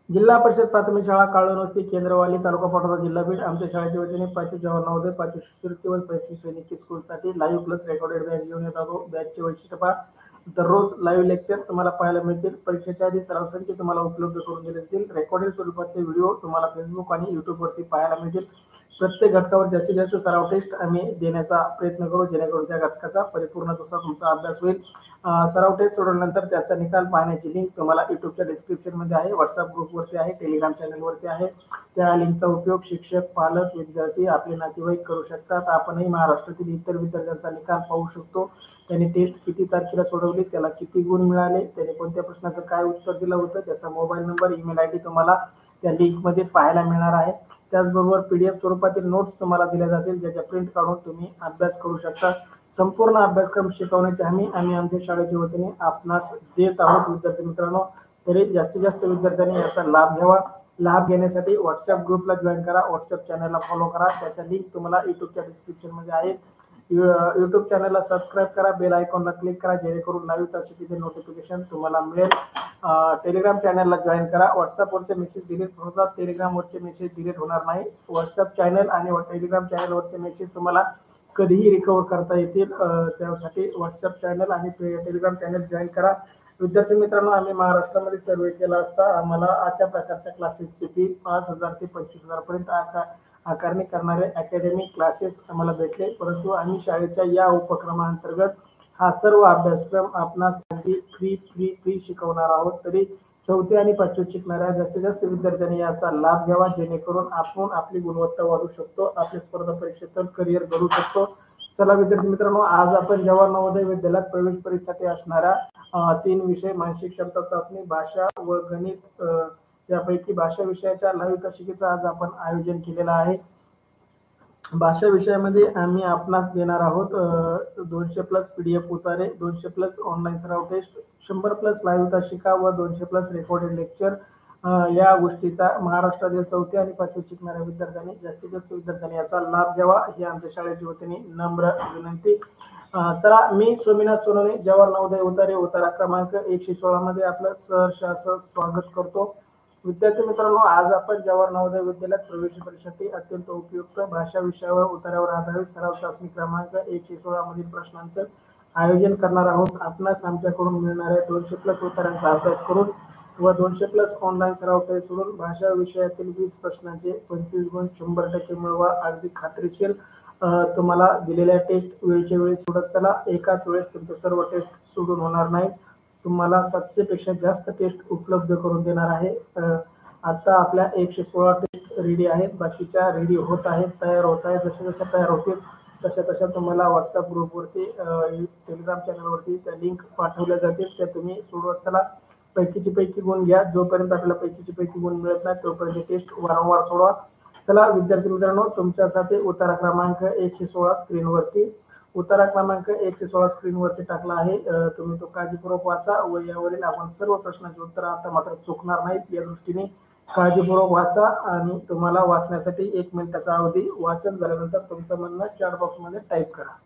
जिल्हा परिषद प्राथमिक शाळा काळूनवस्ती केंद्रवाली तालुका पाटोदा जिल्हा बीड आमच्या शाळेच्या वतीने 5वी जवाहर नवोदय 5वी शिष्यवृत्ती व 5वी सैनिकी स्कूलसाठी लाईव्ह प्लस रेकॉर्डेड बॅच घेऊन येत आहोत. बॅचचे वैशिष्ट्य पहा, दररोज लाईव्ह लेक्चर तुम्हाला पाहायला मिळतील. परीक्षेच्या आधी सराव संच तुम्हाला उपलब्ध करून दिले जातील. रेकॉर्डेड स्वरूपातले व्हिडिओ तुम्हाला फेसबुक आणि युट्यूबवरती पाहायला मिळतील. प्रत्येक घटकावर जास्तीत जास्त सराव टेस्ट आम्ही देण्याचा प्रयत्न करू, जेणेकरून त्या घटकाचा परिपूर्ण तसा तुमचा अभ्यास होईल. सराव टेस्ट सोडवल्यानंतर त्याचा निकाल पाहण्याची लिंक तुम्हाला युट्यूबच्या डिस्क्रिप्शनमध्ये आहे, व्हॉट्सअप ग्रुपवरती आहे, टेलिग्राम चॅनलवरती आहे. त्या लिंकचा उपयोग शिक्षक, पालक, विद्यार्थी, आपले नातेवाईक करू शकतात. आपणही महाराष्ट्रातील इतर विद्यार्थ्यांचा निकाल पाहू शकतो. त्यांनी टेस्ट किती तारखेला सोडवली, त्याला किती गुण मिळाले, त्याने कोणत्या प्रश्नाचं काय उत्तर दिलं होतं, त्याचा मोबाईल नंबर, ईमेल आयडी तुम्हाला त्या लिंकमध्ये पाहायला मिळणार आहे. त्याचबरोबर पीडीएफ स्वरूपातील नोट्स तुम्हाला दिल्या जातील, ज्याच्या प्रिंट काढून तुम्ही अभ्यास करू शकता. संपूर्ण अभ्यासक्रम शिकवण्याची हमी आम्ही आमच्या शाळेच्या वतीने आपणास देत आहोत. विद्यार्थी मित्रांनो, तरी जास्तीत जास्त विद्यार्थ्यांनी याचा लाभ घ्यावा. लाभ घेण्यासाठी व्हॉट्सअप ग्रुपला जॉईन करा, व्हॉट्सअप चॅनलला फॉलो करा. त्याच्या लिंक तुम्हाला युट्यूबच्या डिस्क्रिप्शनमध्ये आहे. युट्यूब चॅनलला सबस्क्राईब करा, बेल आयकॉनला क्लिक करा, जेणेकरून लाईव्ह तासिकेचे नोटिफिकेशन तुम्हाला मिळेल. टेलिग्राम चॅनलला जॉईन करा. व्हॉट्सअपवरचे मेसेज डिलीट होतात, टेलिग्रामवरचे मेसेज डिलीट होणार नाही. व्हॉट्सअप चॅनल आणि टेलिग्राम चॅनलवरचे मेसेज तुम्हाला कधीही रिकवर करता येतील. त्यासाठी व्हॉट्सअप चॅनल आणि टेलिग्राम चॅनल जॉईन करा. विद्यार्थी मित्रांनो, आम्ही महाराष्ट्रामध्ये सर्वे केला असता आम्हाला अशा प्रकारच्या क्लासेसची फी 5,000 ते 25,000 पर्यंत आकारणी करणारे अकॅडमिक क्लासेस आम्हाला भेटले, परंतु आम्ही शाळेच्या या उपक्रमाअंतर्गत हा सर्व अभ्यासक्रम आपणास फ्री शिकवणार आहोत. तरी 4थी आणि 5वी शिकणाऱ्या जास्तीत जास्त विद्यार्थ्यांनी याचा लाभ घ्यावा, जेणेकरून आपण आपली गुणवत्ता वाढवू शकतो, आपल्या स्पर्धा परीक्षेत करिअर घडवू शकतो. चला विद्यार्थी मित्रांनो, आज आपण जवाहर नवोदय विद्यालयात प्रवेश परीक्षेसाठी असणाऱ्या 3 विषय, मानसिक क्षमता चाचणी, भाषा व गणित, यापैकी भाषा विषयाच्या लाईव्ह तासिकेचं आज आपण आयोजन केलेलं आहे. भाषा विषयामध्ये आम्ही आपणास देणार आहोत 200 प्लस पीडीएफ उतारे, 200 प्लस ऑनलाईन सराव टेस्ट, 100 प्लस लाईव्ह तासिका व 200 प्लस रेकॉर्डेड लेक्चर. या गोष्टीचा महाराष्ट्रातील 4थी आणि 5वी शिकणाऱ्या विद्यार्थ्यांनी जास्तीत जास्त विद्यार्थ्यांनी याचा लाभ घ्यावा, ही आमच्या शाळेच्या वतीने नम्र विनंती. चला, मी सोमीनाथ सोनवणे, जवाहर नवोदय उतारे, उतारा क्रमांक 116 मध्ये आपलं सहर्ष असं स्वागत करतो. विद्यार्थी मित्रांनो, आज आपण जवाहर नवोदय विद्यालयात प्रवेश परीक्षेसाठी अत्यंत उपयुक्त भाषा विषयावर उतार्यावर आधारित सराव चाचणी क्रमांक 116 मधील प्रश्नांचं आयोजन करणार आहोत. आपणास आमच्याकडून मिळणाऱ्या 200 प्लस उत्तरांचा अभ्यास करून व 200 प्लस ऑनलाईन सराव टेस्ट सोडून भाषा विषयातील 20 प्रश्नांचे 25 गुण 100% मिळवा, अगदी खात्रीशीर. तुम्हाला दिलेल्या टेस्ट वेळच्या वेळी सोडत चला. एकाच वेळेस तुमचं सर्व टेस्ट सोडून होणार नाही. तुम्हाला 700 पेक्षा जास्त टेस्ट उपलब्ध करून देणार आहे. आता आपल्या 116 टेस्ट रेडी आहेत, बाकीच्या रेडी होत आहेत, तयार होत आहेत. जशा जशा तयार होतील तशा तुम्हाला व्हॉट्सअप ग्रुपवरती, टेलिग्राम चॅनलवरती त्या लिंक पाठवल्या जातील, त्या तुम्ही सोडवत चला. पैकी गुण घ्या. जोपर्यंत आपल्याला पैकी गुण मिळत नाही तोपर्यंत टेस्ट वारंवार सोडवा. चला विद्यार्थी मित्रांनो, तुमच्यासाठी उतारा क्रमांक 116 स्क्रीनवरती उतारा क्रमांक 116 स्क्रीनवरती टाकला आहे. तुम्ही तो काळजीपूर्वक वाचा व यावरील आपण सर्व प्रश्नांची उत्तर आता मात्र चुकणार नाहीत, या दृष्टीने काळजीपूर्वक वाचा. आणि तुम्हाला वाचण्यासाठी 1 मिनिटाचा अवधी, वाचन झाल्यानंतर तुमचं म्हणणं चॅट बॉक्समध्ये टाईप करा.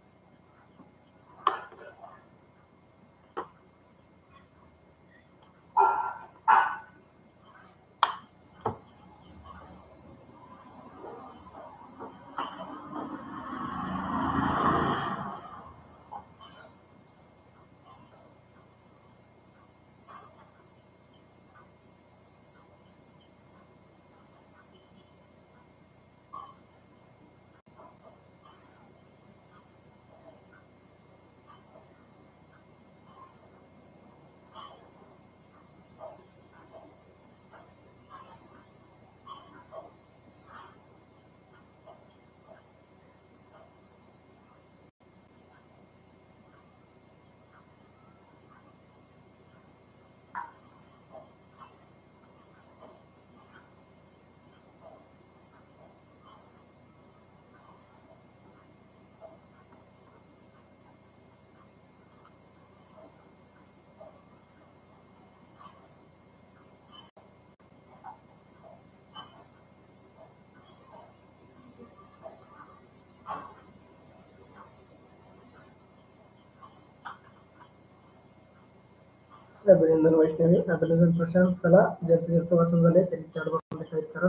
अभिनंदन वैष्णवी, अभिनंदन प्रशांत. चला, ज्यांचं वाचन झालंय त्यांनी चार बॉक्समध्ये टाईप करा.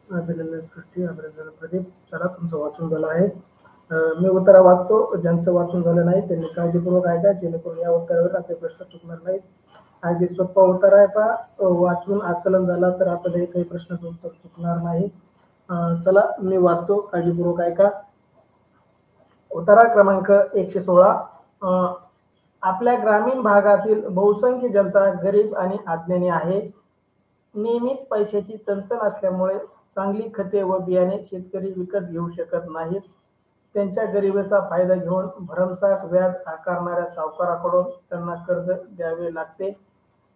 अभिनंदन सृष्टी, अभिनंदन प्रदीप. चला, तुमचं वाचून झालं आहे. मी उत्तर वाचतो. ज्यांचं वाचून झालं नाही त्यांनी काळजीपूर्वक ऐका, जेणेकरून या उत्तरावर आपले प्रश्न चुकणार नाहीत. अगदी सोपा उत्तर आहे पहा. वाचून आकलन झाला तर आपल्याला काही प्रश्नाचं उत्तर चुकणार नाही. चला, मी वाचतो, काळजीपूर्वक ऐका. उत्तरा क्रमांक 116. आपल्या ग्रामीण भागातील बहुसंख्य जनता गरीब आणि अज्ञानी आहे. नेहमीच पैशाची चणचण असल्यामुळे चांगली खते व बियाणे शेतकरी विकत घेऊ शकत नाहीत. त्यांच्या गरिबीचा फायदा घेऊन भरमसाठ व्याज आकारणाऱ्या सावकाराकडून त्यांना कर्ज द्यावे लागते.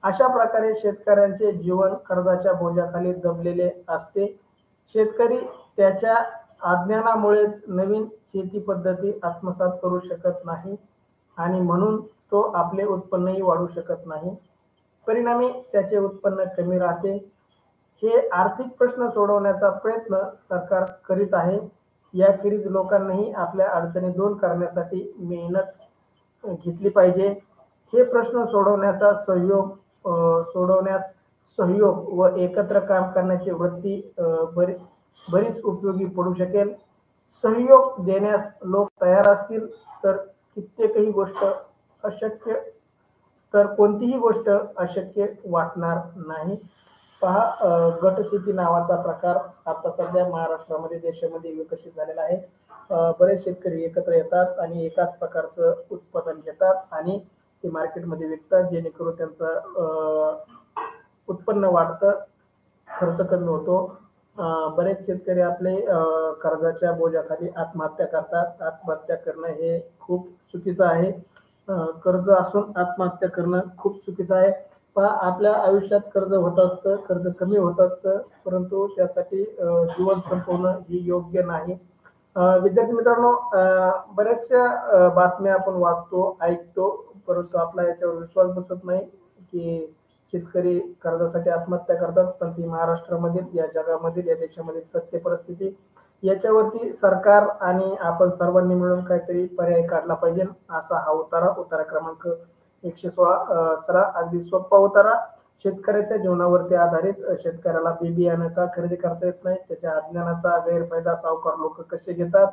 अशा प्रकारे शेतकऱ्यांचे जीवन कर्जाच्या बोजाखाली दबलेले असते. शेतकरी त्याच्या अज्ञानामुळेच नवीन शेती पद्धती आत्मसात करू शकत नाही आणि म्हणून तो आपले उत्पन्नही वाढवू शकत नाही. परिणामी त्याचे उत्पन्न कमी राहते. हे आर्थिक प्रश्न सोडवण्याचा प्रयत्न सरकार करीत आहे. याखेरीज लोकांनाही आपल्या अडचणी दूर करण्यासाठी मेहनत घेतली पाहिजे. हे प्रश्न सोडवण्यास सहयोग व एकत्र काम करण्याची वृत्ती बरीच उपयोगी पडू शकेल. सहयोग देण्यास लोक तयार असतील तर कोणतीही गोष्ट अशक्य वाटणार नाही. पहा, गटशेती नावाचा प्रकार आता सध्या महाराष्ट्रामध्ये देशामध्ये विकसित झालेला आहे. बरेच शेतकरी एकत्र येतात आणि एकाच प्रकारचं उत्पादन घेतात आणि ते मार्केटमध्ये विकतात, जेणेकरून त्यांचं उत्पन्न वाढतं, खर्च कमी होतो. बरेच शेतकरी आपले कर्जाच्या बोजाखाली आत्महत्या करतात. आत्महत्या करणं हे खूप चुकीचं आहे. कर्ज असून आत्महत्या करणं खूप चुकीचं आहे. पहा, आपल्या आयुष्यात कर्ज होत असतं, कर्ज कमी होत असतं, परंतु त्यासाठी जीवन संपवणं ही योग्य नाही. विद्यार्थी मित्रांनो, बऱ्याचशा बातम्या आपण वाचतो, ऐकतो, परंतु आपला याच्यावर विश्वास बसत नाही की शेतकरी कर्जासाठी आत्महत्या करतात. पण ती महाराष्ट्रामधील, या जगामधील, या देशामधील सत्य परिस्थिती. याच्यावरती सरकार आणि आपण सर्वांनी मिळून काहीतरी पर्याय काढला पाहिजे. असा हा उत्तरा क्रमांक 116. चला, अगदी सोपा उत्तरा. शेतकऱ्याच्या जीवनावरती आधारित. शेतकऱ्याला बी बियाणं का खरेदी करता येत नाही, त्याच्या अज्ञानाचा गैरफायदा सावकार लोक कसे घेतात,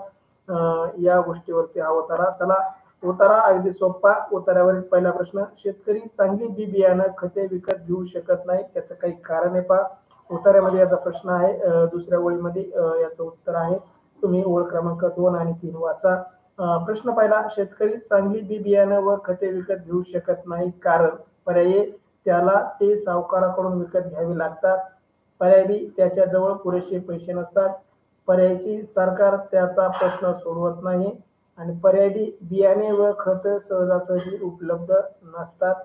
या गोष्टीवरती हा उत्तरा. चला, उत्तरा अगदी सोपा. उत्तरावरील पहिला प्रश्न, शेतकरी चांगली बी बियाणं खते विकत घेऊ शकत नाही, त्याचं काही कारण आहे पहा. उत्तरामध्ये याचा प्रश्न आहे. दुसऱ्या ओळीमध्ये याचं उत्तर आहे. तुम्ही ओळ क्रमांक 2 आणि 3 वाचा. प्रश्न पहिला, शेतकरी चांगली बी बियाणं व खते विकत घेऊ शकत नाही, कारण पर्याय त्याला ते सावकाराकडून विकत घ्यावी लागतात. पर्याय बी, त्याच्याजवळ पुरेसे पैसे नसतात. पर्याय सी, सरकार त्याचा प्रश्न सोडवत नाही. आणि पर्याय डी, बियाणे व खत सहजासहजी उपलब्ध नसतात.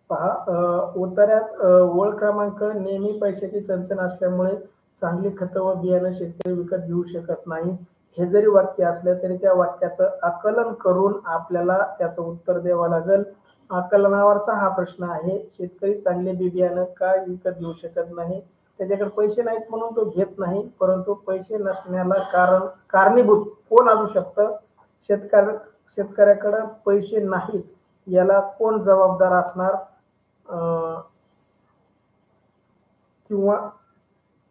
पहा, उत्तरात ओळ क्रमांक, नेहमी पैशाची चणचण असल्यामुळे चांगली खतं व बियाणं शेतकरी विकत घेऊ शकत नाही, हे जरी वाक्य असलं तरी त्या वाक्याचं आकलन करून आपल्याला त्याचं उत्तर द्यावं लागेल. आकलनावरचा हा प्रश्न आहे. शेतकरी चांगले बी बियाणं का विकत घेऊ शकत नाही? त्याच्याकडे पैसे नाहीत म्हणून तो घेत नाही, परंतु पैसे नसण्याला कारणीभूत कोण असू शकतं? शेतकऱ्याकडे पैसे नाहीत, याला कोण जबाबदार असणार? किंवा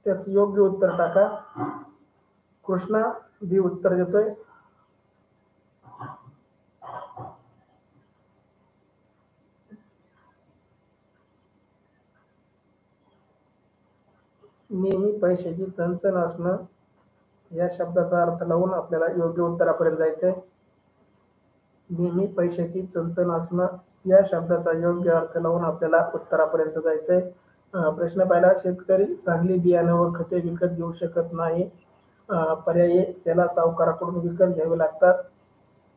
त्याचं योग्य उत्तर टाका. कृष्णा बी उत्तर देतोय. नेहमी पैशाची चणचण असणं या शब्दाचा अर्थ लावून आपल्याला योग्य उत्तरापर्यंत जायचंय. नेहमी पैशाची चणचण असणं या शब्दाचा योग्य अर्थ लावून आपल्याला उत्तरापर्यंत जायचंय. प्रश्न पहिला, शेतकरी चांगली बियाणं व खते विकत घेऊ शकत नाही. पर्याय, त्याला सावकाराकडून विकत घ्यावे लागतात.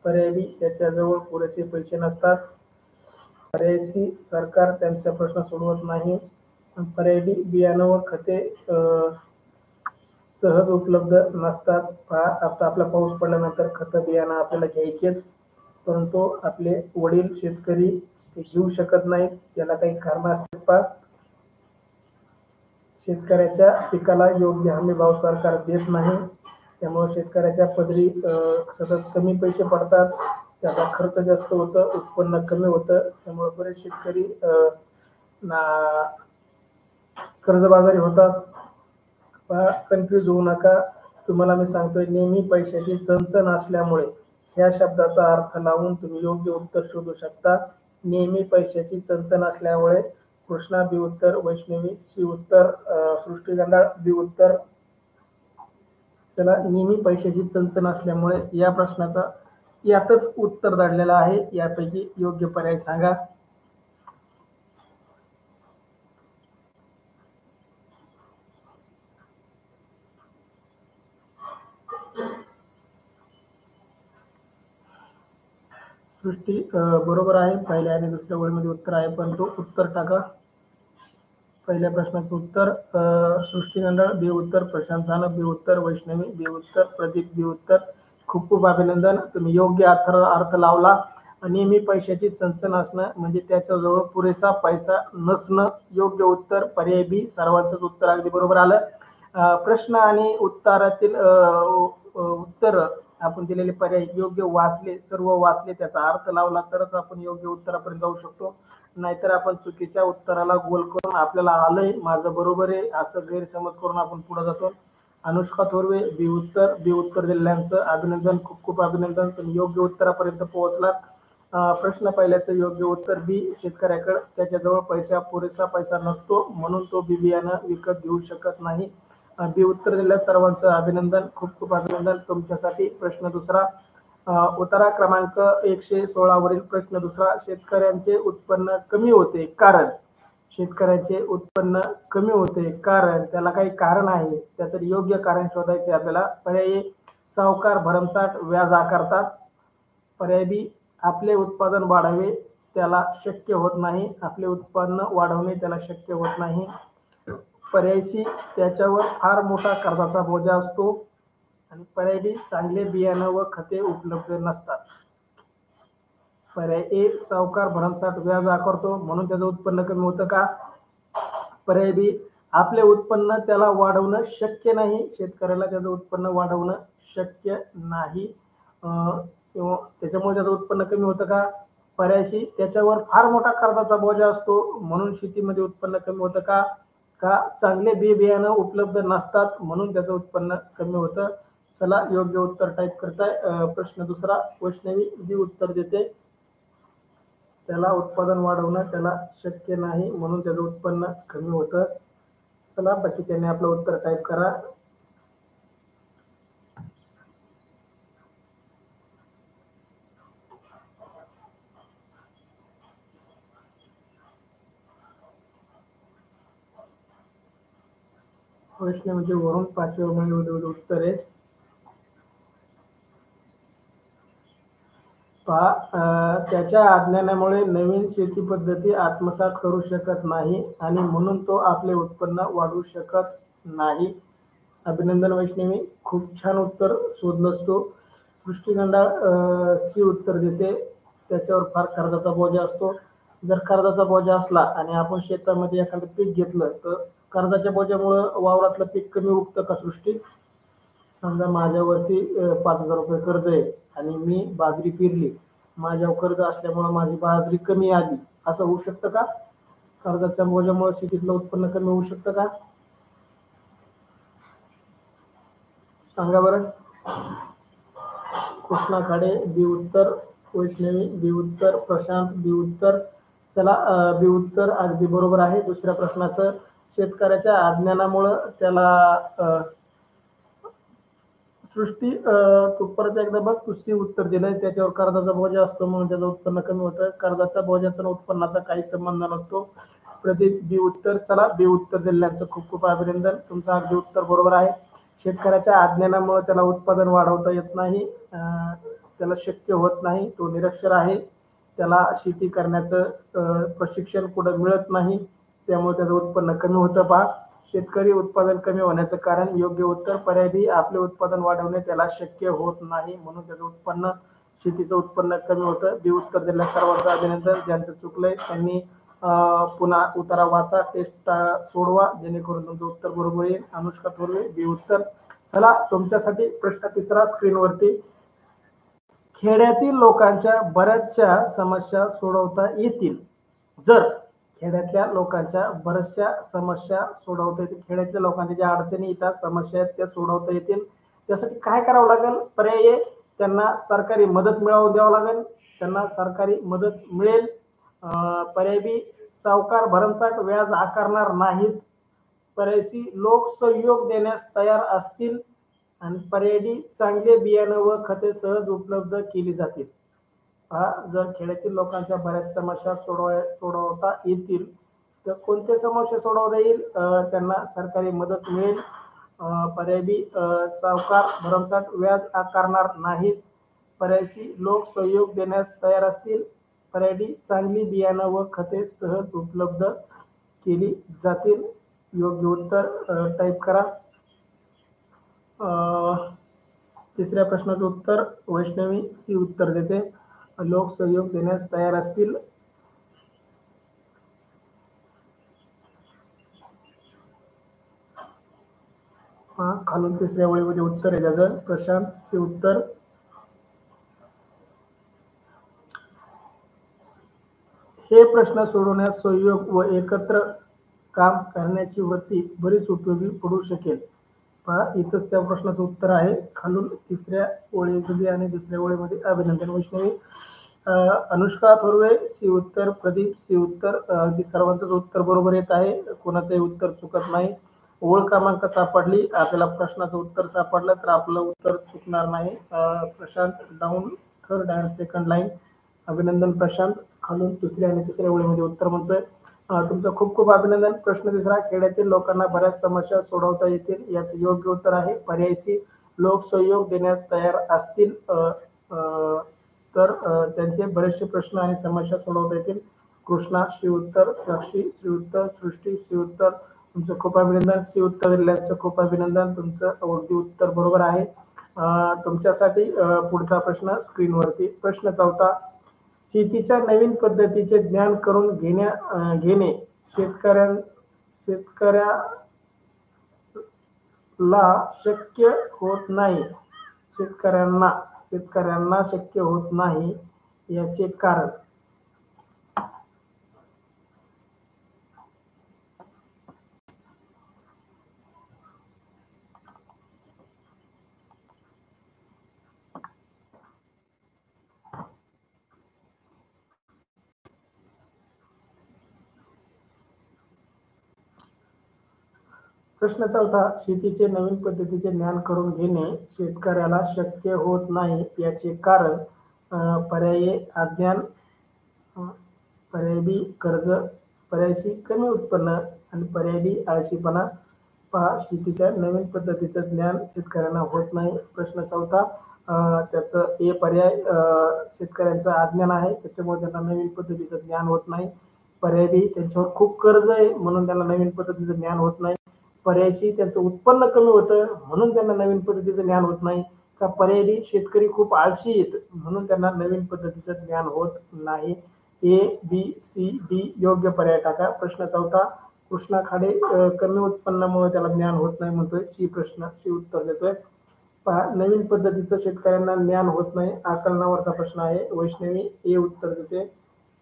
पर्याय बी, त्याच्याजवळ पुरेसे पैसे नसतात. पर्याय सी, सरकार त्यांचा प्रश्न सोडवत नाही. पर्याय डी, बियाणं व खते सहज उपलब्ध नसतात. आता आपला पाऊस पडल्यानंतर खतं बियाणं आपल्याला घ्यायचेत, परंतु आपले वडील शेतकरी ते घेऊ शकत नाहीत. त्याला काही कारणं असतात पहा. शेतकऱ्याच्या पिकाला योग्य हमी भाव सरकार देत नाही, त्यामुळे शेतकऱ्याच्या पदरी सतत कमी पैसे पडतात, त्याचा खर्च जास्त होतं, उत्पन्न कमी होतं, त्यामुळे बरेच शेतकरी कर्जबाजारी होतात. कन्फ्यूज होऊ नका. तुम्हाला मी सांगतोय, नेहमी पैशाची चणचण असल्यामुळे ह्या शब्दाचा अर्थ लावून तुम्ही योग्य उत्तर शोधू शकता. नेहमी पैशाची चणचण असल्यामुळे कृष्णा बी उत्तर, वैष्णवी सी उत्तर, सृष्टीगंधा बी उत्तर. त्याला नेहमी पैशाची चणचण असल्यामुळे या प्रश्नाचा यातच उत्तर दडलेलं आहे. यापैकी योग्य पर्याय सांगा. सृष्टी बरोबर आहे. पहिल्या आणि दुसऱ्या ओळीमध्ये उत्तर आहे, पण तो उत्तर टाका. पहिल्या प्रश्नाचं उत्तर सृष्टीनंदन बी उत्तर, प्रशांत सानप बी उत्तर, वैष्णवी बी उत्तर, प्रदीप बी उत्तर. खूप खूप अभिनंदन, तुम्ही योग्य अर्थ लावला. नेहमी पैशाची चणचण असणं म्हणजे त्याच्याजवळ पुरेसा पैसा नसणं. योग्य उत्तर पर्याय बी. सर्वांचंच उत्तर अगदी बरोबर आलं. प्रश्न आणि उत्तरातील उत्तर आपण दिलेले पर्याय योग्य वाचले, सर्व वाचले, त्याचा अर्थ लावला तरच आपण योग्य उत्तरापर्यंत जाऊ शकतो. नाहीतर आपण चुकीच्या उत्तराला गोल करून आपल्याला आलंय माझं बरोबर आहे असं गैरसमज करून आपण पुढे जातो. अनुष्का थोरवे बी उत्तर दिलेल्यांचं अभिनंदन, खूप खूप अभिनंदन, तुम्ही योग्य उत्तरापर्यंत पोहोचलात. प्रश्न पहिल्याचं योग्य उत्तर बी. शेतकऱ्याकडे त्याच्याजवळ पुरेसा पैसा नसतो, म्हणून तो बी बियाणं विकत घेऊ शकत नाही. बी उत्तर दिल्या सर्वांचं अभिनंदन, खूप खूप अभिनंदन तुमच्यासाठी. प्रश्न दुसरा, उत्तरा क्रमांक 116 वरील प्रश्न दुसरा. शेतकऱ्यांचे उत्पन्न कमी होते कारण शेतकऱ्याचे उत्पन्न कमी होते कारण त्याला काही कारण आहे, त्याचं योग्य कारण शोधायचे आपल्याला. पर्याय सावकार भरमसाठ व्याज आकारतात. पर्याय बी आपले उत्पादन वाढावे त्याला शक्य होत नाही, आपले उत्पन्न वाढवणे त्याला शक्य होत नाही. पर्याय सी त्याच्यावर फार मोठा कर्जाचा बोजा असतो. आणि पर्याय डी चांगले बियाणं व खते उपलब्ध नसतात. पर्याय ए सावकार भरमसाठ व्याज आकारतो म्हणून त्याचं उत्पन्न कमी होतं का. पर्याय बी आपले उत्पन्न त्याला वाढवणं शक्य नाही, शेतकऱ्याला त्याचं उत्पन्न वाढवणं शक्य नाही किंवा त्याच्यामुळे त्याचं उत्पन्न कमी होतं का. पर्याय सी त्याच्यावर फार मोठा कर्जाचा बोजा असतो म्हणून शेतीमध्ये उत्पन्न कमी होतं का. चांगले बी बियाणं उपलब्ध नसतात म्हणून त्याचं उत्पन्न कमी होतं. चला योग्य उत्तर टाईप करताय. प्रश्न दुसरा, वैष्णवी बी उत्तर देते, त्याला उत्पादन वाढवणं त्याला शक्य नाही म्हणून त्याचं उत्पन्न कमी होतं. चला बाकी त्यांनी आपलं उत्तर टाईप करा. वैष्णवीचे वरून 5व्या ओळीमध्ये उत्तर आहे. त्याच्या अज्ञानामुळे नवीन शेती पद्धती आत्मसात करू शकत नाही आणि म्हणून तो आपले उत्पन्न वाढवू शकत नाही. अभिनंदन वैष्णवी, खूप छान उत्तर शोधलंस तू. सृष्टीगंधा सी उत्तर देते, त्याच्यावर फार कर्जाचा बोजा असतो. जर कर्जाचा बोजा असला आणि आपण शेतामध्ये एखादं पीक घेतलं तर कर्जाच्या बोजामुळं वावरातलं पीक कमी उगतं का सृष्टी. समजा माझ्यावरती 5,000 रुपये कर्ज आहे आणि मी बाजरी पेरली, माझ्यावर कर्ज असल्यामुळे माझी बाजरी कमी आली, असं होऊ शकतं का. कर्जाच्या बोजामुळे शेतीतलं उत्पन्न कमी होऊ शकतं का. सांगा बरं. कृष्णा खाडे बी उत्तर, वैष्णवी बी उत्तर, प्रशांत बी उत्तर. चला बी उत्तर अगदी बरोबर आहे. दुसऱ्या प्रश्नाचं, शेतकऱ्याच्या अज्ञानामुळं त्याला सृष्टी तू परत एकदा बघ, तू सी उत्तर दिलंय, त्याच्यावर कर्जाचा बोजा असतो म्हणून त्याचं उत्पन्न कमी होतं. कर्जाचा बोजाचा आणि उत्पन्नाचा काही संबंध नसतो. प्रदीप बी उत्तर. चला बी उत्तर दिल्याचं खूप खूप अभिनंदन, तुमचं अगदी उत्तर बरोबर आहे. शेतकऱ्याच्या अज्ञानामुळे त्याला उत्पादन वाढवता येत नाही, त्याला शक्य होत नाही, तो निरक्षर आहे, त्याला शेती करण्याचं प्रशिक्षण कुठं मिळत नाही, त्यामुळे त्याचं उत्पन्न कमी होतं. पहा शेतकरी उत्पादन कमी होण्याचं कारण. योग्य उत्तर पर्याय बी, आपले उत्पादन वाढवणे त्याला शक्य होत नाही म्हणून त्याचं उत्पन्न, शेतीचं उत्पन्न कमी होतं. बी उत्तर दिलं. सर्वांचं अभिनंदन. ज्यांचं चुकलंय त्यांनी पुन्हा उतारा वाचा, टेस्ट सोडवा, जेणेकरून तुमचं उत्तर बरोबर येईल. अनुष्का थोरवे, बी उत्तर. चला तुमच्यासाठी प्रश्न तिसरा स्क्रीनवरती. खेड्यातील लोकांच्या बऱ्याचशा समस्या सोडवता येतील जर खेड्यातल्या लोकांच्या बऱ्याचशा समस्या सोडवता येतील. खेड्यातल्या लोकांच्या ज्या अडचणी येतात, समस्या आहेत, त्या सोडवता येतील. त्यासाठी काय करावं लागेल? पर्याय, त्यांना सरकारी मदत मिळवून द्यावं लागेल. त्यांना सरकारी मदत मिळेल. पर्याय बी, सावकार भरमसाठ व्याज आकारणार नाहीत. पर्याय सी, लोक सहयोग देण्यास तयार असतील. आणि पर्याय डी, चांगले बियाणं व खते सहज उपलब्ध केली जातील. जर खेड्यातील लोकांच्या बऱ्याच समस्या सोडवता येतील तर कोणत्या समस्या सोडवता येईल? त्यांना सरकारी मदत मिळेल. पर्याय बी, सावकार भरमसाठ व्याज आकारणार नाहीत. पर्याय सी, लोक सहयोग देण्यास तयार असतील. पर्याय डी, चांगली बियाणं व खते सहज उपलब्ध केली जातील. योग्य उत्तर टाईप करा. तिसऱ्या प्रश्नाचं उत्तर वैष्णवी सी उत्तर देते. लोक सहयोग देण्यास तयार असतील. खालून तिसऱ्या ओळीमध्ये उत्तर आहे त्याचं. प्रशांत सी उत्तर. हे प्रश्न सोडवण्यास सहयोग व एकत्र काम करण्याची वृत्ती बरीच उपयोगी पडू शकेल. पहा, इथंच त्या प्रश्नाचं उत्तर आहे. खालून तिसऱ्या ओळीमध्ये आणि दुसऱ्या ओळीमध्ये अभिनंदन. वैष्णवी. अनुष्का थोरवे सी उत्तर. प्रदीप सी उत्तर. अगदी सर्वांचंच उत्तर बरोबर येत आहे, कोणाचंही उत्तर चुकत नाही. ओळ क्रमांक सापडली, आपल्याला प्रश्नाचं उत्तर सापडलं तर आपलं उत्तर चुकणार नाही. Prashant down third and second line. अभिनंदन प्रशांत. खालून दुसऱ्या आणि तिसऱ्या ओळीमध्ये उत्तर म्हणतोय. तुमचं खूप खूप अभिनंदन. प्रश्न तिसरा, खेड्यातील लोकांना बऱ्याच समस्या सोडवता येतील. याचं योग्य उत्तर आहे पर्याय सी, लोक सहयोग देण्यास तयार असतील तर त्यांचे बरेचसे प्रश्न आणि समस्या सोडवता येतील. कृष्णा सी उत्तर. साक्षी सी उत्तर. सृष्टी सी उत्तर. तुमचं खूप अभिनंदन. सी उत्तर दिल्याचं खूप अभिनंदन. तुमचं अगदी उत्तर बरोबर आहे. तुमच्यासाठी पुढचा प्रश्न स्क्रीनवरती. प्रश्न चौथा, शेतीच्या नवीन पद्धतीचे ज्ञान करून घेणे शेतकऱ्याला शक्य होत नाही. शेतकऱ्यांना शक्य होत नाही याचे कारण. प्रश्न चौथा, शेतीचे नवीन पद्धतीचे ज्ञान करून घेणे शेतकऱ्याला शक्य होत नाही याचे कारण. पर्याय अज्ञान. पर्याय बी, कर्ज. पर्याय सी, कमी उत्पन्न. आणि पर्याय डी, आळशीपणा. पहा, शेतीच्या नवीन पद्धतीचं ज्ञान शेतकऱ्यांना होत नाही. प्रश्न चौथा, त्याचं ए पर्याय, शेतकऱ्यांचं अज्ञान आहे त्याच्यामुळे त्यांना नवीन पद्धतीचं ज्ञान होत नाही. पर्याय बी, त्यांच्यावर खूप कर्ज आहे म्हणून त्यांना नवीन पद्धतीचं ज्ञान होत नाही. पर्याय सी, त्यांचं उत्पन्न कमी होतं म्हणून त्यांना नवीन पद्धतीचं ज्ञान होत नाही. का पर्याय डी, शेतकरी खूप आळशी आहेत म्हणून त्यांना नवीन पद्धतीचं ज्ञान होत नाही. ए, बी, सी, डी योग्य पर्याय टाका. प्रश्न चौथा, कृष्णा खाडे, कमी उत्पन्नामुळे त्याला ज्ञान होत नाही म्हणतोय. सी प्रश्न, सी उत्तर देतोय. पहा, नवीन पद्धतीचं शेतकऱ्यांना ज्ञान होत नाही, आकलनावरचा प्रश्न आहे. वैष्णवी ए उत्तर देते.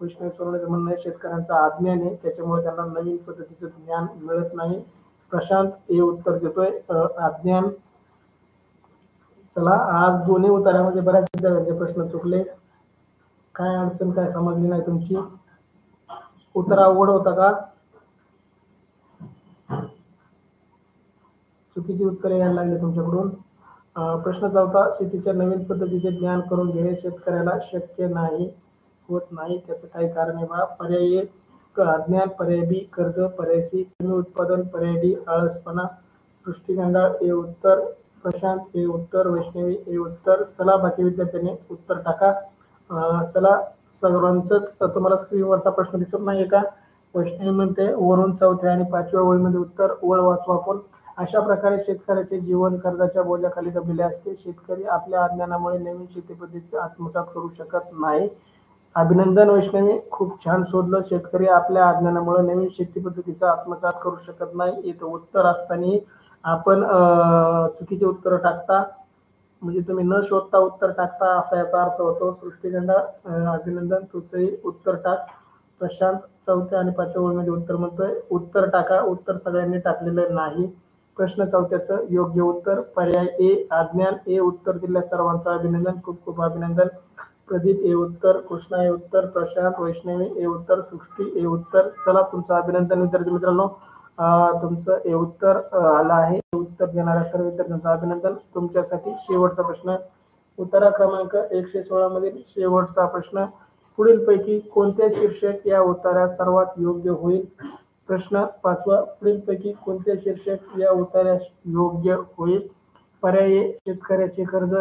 वैष्णवी सोडवण्याचं म्हणणं आहे शेतकऱ्यांचं अज्ञान आहे त्याच्यामुळे त्यांना नवीन पद्धतीचं ज्ञान मिळत नाही. प्रशांत ए उत्तर देतोय, अज्ञान. चला, आज दोन्ही उतारामध्ये बऱ्याच विद्यार्थ्यांचे प्रश्न चुकले. काय अडचण, काय समजली नाही तुमची? उत्तर अवघड होता का? चुकीची उत्तरे यायला लागली तुमच्याकडून. प्रश्न चौथा, शेतीच्या नवीन पद्धतीचे ज्ञान करून घेणे शेतकऱ्याला शक्य नाही होत नाही त्याचं काही कारण आहे बा. पर्याय ए, अज्ञान. पर्याय बी, कर्ज. पर्याय सी, कमी उत्पादन. पर्याय डी, आळसपणा. सृष्टी गंगाळ ए उत्तर. प्रशांत ए उत्तर. वैष्णवी ए उत्तर. चला, बाकी विद्यार्थ्यांनी उत्तर टाका. चला, सर्वांचंच तुम्हाला स्क्रीनवरचा प्रश्न दिसत नाहीये का? वैष्णवी म्हणते वरून 4थ्या आणि 5व्या ओळीमध्ये उत्तर ओळ वाचू आपण. अशा प्रकारे शेतकऱ्याचे जीवन कर्जाच्या बोजाखाली दबलेले असते. शेतकरी आपल्या अज्ञानामुळे नवीन शेती पद्धती आत्मसात करू शकत नाही. अभिनंदन वैष्णवी, खूप छान शोधलं. शेतकरी आपल्या अज्ञानामुळे नवीन शेती पद्धतीचा आत्मसात करू शकत नाही. इथं उत्तर असताना आपण चुकीचे उत्तर टाकता, म्हणजे तुम्ही न शोधता उत्तर टाकता असा याचा अर्थ होतो. सृष्टीगंधा, अभिनंदन, तुझंही उत्तर टाक. प्रशांत 4थ्या आणि 5व्या ओळीमध्ये उत्तर म्हणतोय. उत्तर टाका. उत्तर सगळ्यांनी टाकलेलं नाही. प्रश्न 4थ्याचं योग्य उत्तर पर्याय ए अज्ञान. ए उत्तर दिल्या सर्वांचं अभिनंदन, खूप खूप अभिनंदन. प्रदीप ए उत्तर, कृष्णा ए उत्तर, प्रशांत, वैष्णवी ए उत्तर, सृष्टी ए उत्तर. चला तुमचं अभिनंदन विद्यार्थी मित्रांनो. तुमचं ए उत्तर आलं आहे. उत्तर देणाऱ्या सर्व विद्यार्थ्यांचं अभिनंदन. तुमच्यासाठी शेवटचा प्रश्न, उत्तरा क्रमांक 116 मधील शेवटचा प्रश्न. पुढीलपैकी कोणते शीर्षक या उत्तरात सर्वात योग्य होईल? प्रश्न 5वा, पुढीलपैकी कोणते शीर्षक या उत्तरास योग्य होईल? पर्याय ए शेतकऱ्याचे कर्ज,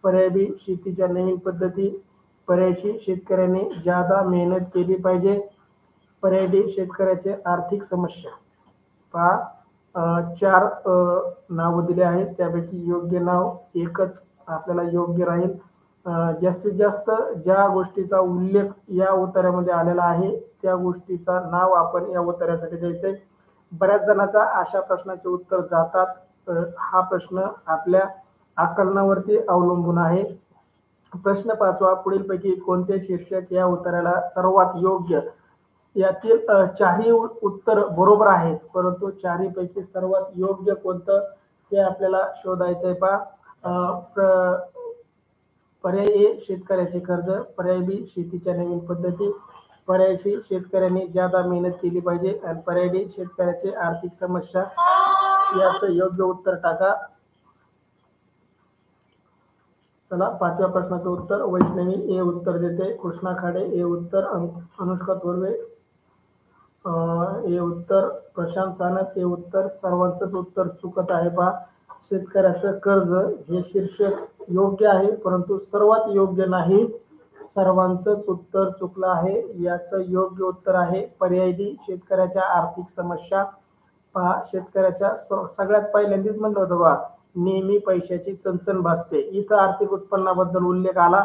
पर्याय बी शेतीच्या नवीन पद्धती, पर्याय सी शेतकऱ्याने ज्यादा मेहनत केली पाहिजे, पर्याय डी शेतकऱ्याचे आर्थिक समस्या. पहा 4 नावं दिले आहेत, त्यापैकी योग्य नाव एकच आपल्याला योग्य राहील. जास्तीत जास्त ज्या गोष्टीचा उल्लेख या उत्तरामध्ये आलेला आहे त्या गोष्टीचा नाव आपण या उत्तरासाठी द्यायचंय. बऱ्याच जणांचा अशा प्रश्नाचे उत्तर जातात. हा प्रश्न आपल्या आकलनावरती अवलंबून आहे. प्रश्न 5वा, पुढीलपैकी कोणते शीर्षक या उत्तराला सर्वात योग्य? यातील 4ही उत्तर बरोबर आहेत, परंतु 4ही पैकी सर्वात योग्य कोणतं ते आपल्याला शोधायचंय. पहा पर्याय ए शेतकऱ्याचे कर्ज, पर्याय बी शेतीच्या नवीन पद्धती, पर्याय सी शेतकऱ्यांनी ज्यादा मेहनत केली पाहिजे आणि पर्याय डी शेतकऱ्याचे आर्थिक समस्या. याचं योग्य उत्तर टाका. चला 5व्या प्रश्नाचं उत्तर वैष्णवी ए उत्तर देते, कृष्णा खाडे ए उत्तर, अनुष्का थोरवे ए उत्तर, प्रशांत सानप ए उत्तर. सर्वांचंच उत्तर चुकत आहे. पहा शेतकऱ्याचं कर्ज हे शीर्षक योग्य आहे, परंतु सर्वात योग्य नाही. सर्वांचंच उत्तर चुकलं आहे. याचं योग्य उत्तर आहे पर्याय डी शेतकऱ्याच्या आर्थिक समस्या. पहा शेतकऱ्याच्या सगळ्यात पहिल्यांदाच म्हणलं होतं बा नेहमी पैशाची चणचण भासते. इथं आर्थिक उत्पन्नाबद्दल उल्लेख आला.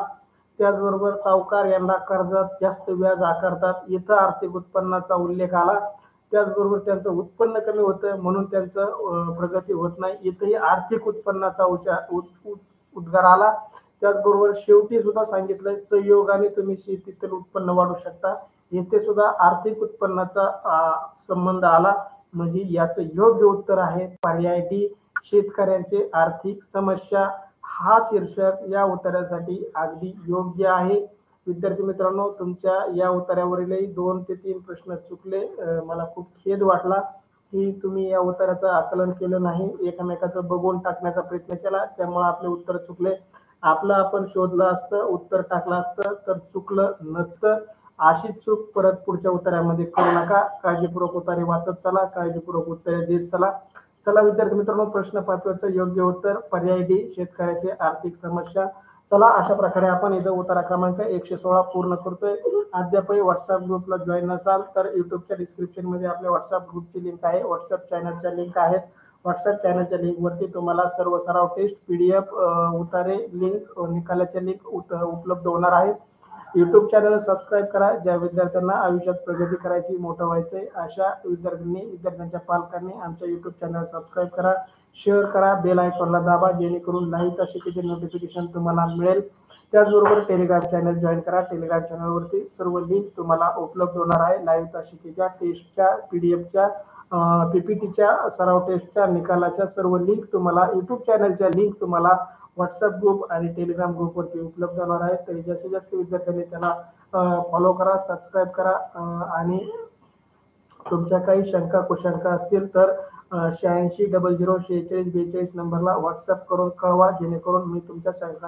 त्याचबरोबर सावकार यांना कर्जात जास्त व्याज आकारतात, इथं आर्थिक उत्पन्नाचा उल्लेख आला. त्याचबरोबर त्यांचं उत्पन्न कमी होतं म्हणून त्यांचं प्रगती होत नाही, इथंही आर्थिक उत्पन्नाचा उद्गार आला. त्याचबरोबर शेवटी सुद्धा सांगितलंय संयोगाने तुम्ही शेतीतील उत्पन्न वाढवू शकता, येथे सुद्धा आर्थिक उत्पन्नाचा संबंध आला. म्हणजे याचं योग्य उत्तर आहे पर्याय डी शेतकऱ्यांचे आर्थिक समस्या. हा शीर्षक या उत्तरासाठी अगदी योग्य आहे. विद्यार्थी मित्रांनो, तुमच्या या उत्तरावरीलही 2 ते 3 प्रश्न चुकले. मला खूप खेद वाटला की तुम्ही या उत्तराचं आकलन केलं नाही, एकमेकाचं बघून टाकण्याचा प्रयत्न केला, त्यामुळे आपले उत्तर चुकले. आपलं आपण शोधलं असतं, उत्तर टाकलं असतं तर चुकलं नसतं. अशी चूक परत पुढच्या उत्तरामध्ये करू नका. काळजीपूर्वक उत्तरे वाचत चला, काळजीपूर्वक उत्तरे देत चला. चला विद्यार्थी मित्रांनो, प्रश्न 5चं योग्य उत्तर पर्याय डी शेतकऱ्याचे आर्थिक समस्या. चला अशा प्रकारे आपण इथं उत्तरा क्रमांक 116 पूर्ण करतोय. अद्यापही व्हॉट्सअप ग्रुपला जॉईन नसाल तर युट्यूबच्या डिस्क्रिप्शन मध्ये आपल्या व्हॉट्सअप ग्रुपची लिंक आहे, व्हॉट्सअप चॅनलच्या लिंक आहेत. व्हॉट्सअप चॅनलच्या लिंकवरती तुम्हाला सर्व सराव टेस्ट, पीडीएफ, उतारे, लिंक, निकालाच्या लिंक उपलब्ध होणार आहेत. यूट्यूब चॅनल सबस्क्राईब करा. ज्या विद्यार्थ्यांना आयुष्यात प्रगती करायची, मोठं व्हायचंय अशा विद्यार्थ्यांच्या पालकांनी आमच्या यूट्यूब चॅनल सबस्क्राईब करा, शेअर करा, बेल आयकॉनला दाबा, जेणेकरून लाईव्ह तासिकेचे नोटिफिकेशन तुम्हाला मिळेल. त्याचबरोबर टेलिग्राम चॅनल जॉईन करा. टेलिग्राम चॅनलवरती सर्व लिंक तुम्हाला उपलब्ध होणार आहे. लाईव्ह तासिकेच्या, टेस्टच्या, पीडीएफच्या, पीपीटीच्या, सराव टेस्टच्या, निकालाच्या सर्व लिंक तुम्हाला यूट्यूब चॅनलच्या लिंक तुम्हाला व्हॉट्सअप ग्रुप आणि टेलिग्राम ग्रुपवरती उपलब्ध होणार आहे. तरी जास्तीत जास्त विद्यार्थ्यांनी त्याला फॉलो करा, सबस्क्राईब करा आणि तुमच्या काही शंका कुशंका असतील तर 8600 46 42 नंबरला व्हॉट्सअप करून कळवा, जेणेकरून मी तुमच्या शंका